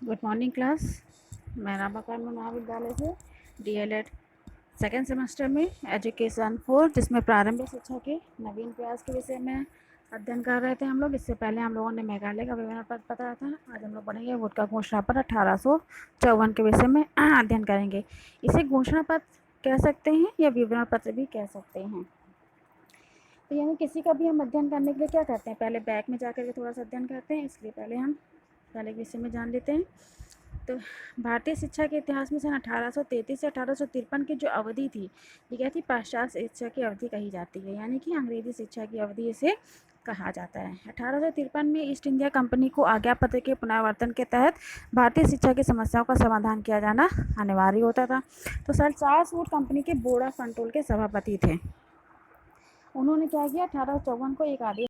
Good morning class. मैं Rama convent महाविद्यालय से डीएलएड सेकेंड सेमेस्टर में एजुकेशन 4 जिसमें प्रारंभिक शिक्षा के नवीन प्रयास के विषय में अध्ययन कर रहे थे हम लोग। इससे पहले हम लोगों ने मेघालय का विवरण पत्र पढ़ा था। आज हम लोग पढ़ेंगे वोट का घोषणा पत्र 1854 के विषय में अध्ययन करेंगे। इसे घोषणा पत्र कह सकते हैं या विवरण पत्र भी कह सकते हैं। तो यानी किसी का भी हम अध्ययन करने के लिए क्या करते हैं, पहले बैक में जाकर के थोड़ा सा अध्ययन करते हैं। इसलिए पहले हम पहले विषय में जान लेते हैं। तो भारतीय शिक्षा के इतिहास में सन 1833 से 1853 की जो अवधि थी, ये क्या थी, पाश्चात्य शिक्षा की अवधि कही जाती है, यानी कि अंग्रेजी शिक्षा की अवधि इसे कहा जाता है। 1853 में ईस्ट इंडिया कंपनी को आज्ञा पत्र के पुनरावर्तन के तहत भारतीय शिक्षा की समस्याओं का समाधान किया जाना अनिवार्य होता था। तो सर चार्ल्स वुड कंपनी के बोर्ड ऑफ कंट्रोल के सभापति थे। उन्होंने क्या किया, 1854 को एक आदेश।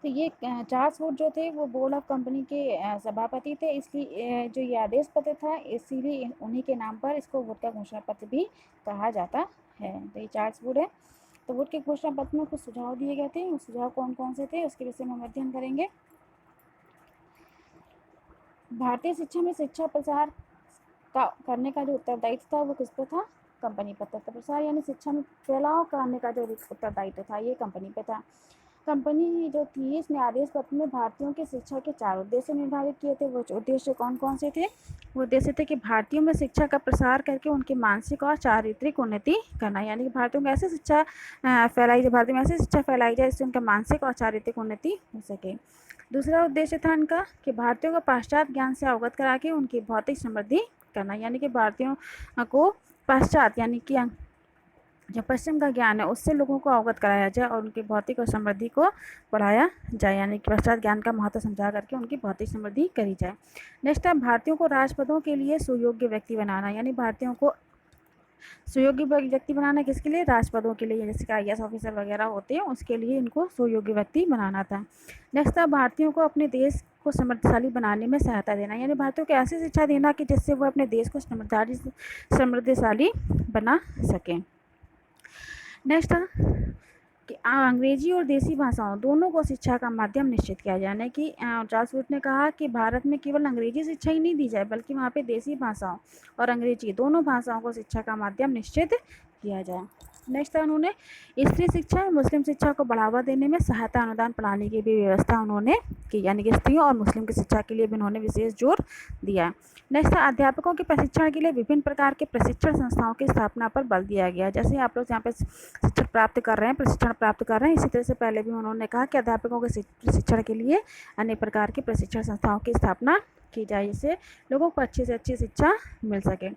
तो ये चार्ल्स वुड जो थे वो बोर्ड ऑफ कंपनी के सभापति थे, इसलिए जो ये आदेश पत्र था इसीलिए उन्हीं के नाम पर इसको वुड का घोषणा पत्र भी कहा जाता है। तो ये चार्ल्स वुड है। तो वुड के घोषणा पत्र में कुछ सुझाव दिए गए थे, उस सुझाव कौन कौन से थे उसके विषय में हम अध्ययन करेंगे। भारतीय शिक्षा में शिक्षा प्रसार का करने का जो उत्तरदायित्व था वो किस पर था, कंपनी पर था। प्रसार यानी शिक्षा में फैलाव करने का जो उत्तरदायित्व था ये कंपनी पे था। कंपनी जो थी इसने आदेश पत्र में भारतीयों की शिक्षा के 4 उद्देश्य निर्धारित किए थे। वो उद्देश्य कौन कौन से थे, वो उद्देश्य थे कि भारतीयों में शिक्षा का प्रसार करके उनकी मानसिक और चारित्रिक उन्नति करना, यानी कि भारतीयों में ऐसे शिक्षा फैलाई जाए, भारतीयों में ऐसी शिक्षा फैलाई जाए जिससे उनका मानसिक और चारित्रिक उन्नति हो सके। दूसरा उद्देश्य था इनका कि भारतीयों को पाश्चात्य ज्ञान से अवगत करा के उनकी भौतिक समृद्धि करना, यानी कि भारतीयों को पाश्चात्य यानी कि जो पश्चिम का ज्ञान है उससे लोगों को अवगत कराया जाए और उनकी भौतिक और समृद्धि को बढ़ाया जाए, यानी कि पाश्चात्य ज्ञान का महत्व समझा करके उनकी भौतिक समृद्धि करी जाए। नेक्स्ट है भारतीयों को राजपदों के लिए सुयोग्य व्यक्ति बनाना, यानी भारतीयों को सुयोग्य व्यक्ति बनाना किसके लिए, राजपदों के लिए, जैसे कि IAS ऑफिसर वगैरह होते हैं उसके लिए इनको सुयोग्य व्यक्ति बनाना था। नेक्स्ट था भारतीयों को अपने देश को समृद्धशाली बनाने में सहायता देना, यानी भारतीयों को ऐसी शिक्षा देना कि जिससे वो अपने देश को समृद्धशाली बना सकें। नेक्स्ट था कि अंग्रेजी और देसी भाषाओं दोनों को शिक्षा का माध्यम निश्चित किया जाए, यानी कि चार्ल्स वुड ने कहा कि भारत में केवल अंग्रेजी शिक्षा ही नहीं दी जाए बल्कि वहाँ पे देसी भाषाओं और अंग्रेजी दोनों भाषाओं को शिक्षा का माध्यम निश्चित किया जाए। नेक्स्ट था उन्होंने स्त्री शिक्षा और मुस्लिम शिक्षा को बढ़ावा देने में सहायता अनुदान प्रणाली की भी व्यवस्था उन्होंने की, यानी कि स्त्रियों और मुस्लिम की शिक्षा के लिए भी उन्होंने विशेष जोर दिया। नेक्स्ट था अध्यापकों के प्रशिक्षण के लिए विभिन्न प्रकार के प्रशिक्षण संस्थाओं की स्थापना पर बल दिया गया। जैसे आप लोग यहाँ पे शिक्षण प्राप्त कर रहे हैं, प्रशिक्षण प्राप्त कर रहे हैं, इसी तरह से पहले भी उन्होंने कहा कि अध्यापकों के प्रशिक्षण के लिए अनेक प्रकार की प्रशिक्षण संस्थाओं की स्थापना की जाए, जिससे लोगों को अच्छी से अच्छी शिक्षा मिल सके।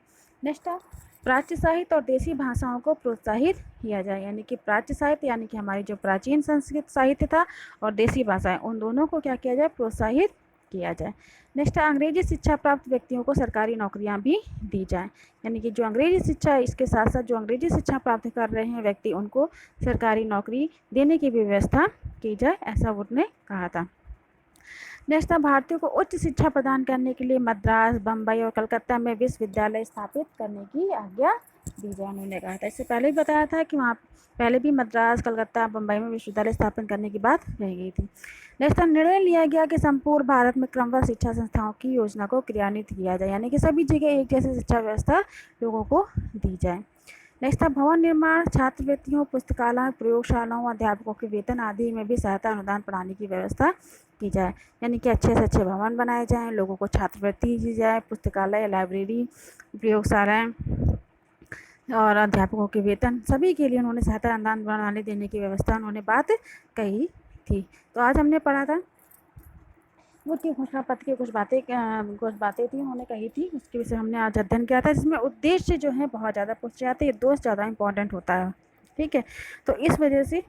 नेक्स्ट है प्राच्य साहित्य और देसी भाषाओं को प्रोत्साहित किया जाए, यानी कि प्राच्य साहित्य यानी कि हमारी जो प्राचीन संस्कृत साहित्य था और देसी भाषाएं उन दोनों को क्या किया जाए, प्रोत्साहित किया जाए। नेक्स्ट है अंग्रेजी शिक्षा प्राप्त व्यक्तियों को सरकारी नौकरियां भी दी जाए, यानी कि जो अंग्रेजी शिक्षा है इसके साथ साथ जो अंग्रेजी शिक्षा प्राप्त कर रहे हैं व्यक्ति उनको सरकारी नौकरी देने की भी व्यवस्था की जाए, ऐसा उन्होंने कहा था। नेक्स्ट था भारतीयों को उच्च शिक्षा प्रदान करने के लिए मद्रास, बम्बई और कलकत्ता में विश्वविद्यालय स्थापित करने की आज्ञा दी जाए, उन्होंने कहा था। इससे पहले भी बताया था कि वहाँ पहले भी मद्रास, कलकत्ता, बम्बई में विश्वविद्यालय स्थापन करने की बात रह गई थी। नेक्स्ट निर्णय लिया गया कि संपूर्ण भारत में क्रमबद्ध शिक्षा संस्थाओं की योजना को क्रियान्वित किया जाए, यानी कि सभी जगह एक जैसी शिक्षा व्यवस्था लोगों को दी जाए। नेक्स्ट था भवन निर्माण, छात्रवृत्तियों, पुस्तकालय, प्रयोगशालाओं, अध्यापकों के वेतन आदि में भी सहायता अनुदान प्रणाली की व्यवस्था की जाए, यानी कि अच्छे से अच्छे भवन बनाए जाएं, लोगों को छात्रवृत्ति दी जाए, पुस्तकालय, लाइब्रेरी, प्रयोगशालाएँ और अध्यापकों के वेतन सभी के लिए उन्होंने सहायता अनुदान प्रणाली देने की व्यवस्था उन्होंने बात कही थी। तो आज हमने पढ़ा था वुड के घोषणा पत्र की कुछ बातें थी उन्होंने कही थी, उसके विषय हमने आज अध्ययन किया था, जिसमें उद्देश्य जो है बहुत ज़्यादा पूछे जाते हैं, दोस्त ज़्यादा इंपॉर्टेंट होता है, ठीक है। तो इस वजह से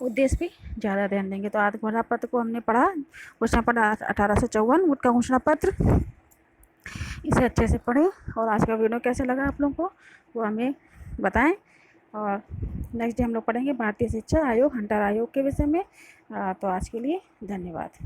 उद्देश्य भी ज़्यादा ध्यान देंगे। तो आज घोषणा पत्र को हमने पढ़ा, घोषणा पत्र 1854 वुड का घोषणा पत्र, इसे अच्छे से पढ़ें और आज का वीडियो कैसे लगा आप लोगों को वो हमें बताएं। और नेक्स्ट डे हम लोग पढ़ेंगे भारतीय शिक्षा आयोग, हंटर आयोग के विषय में। तो आज के लिए धन्यवाद।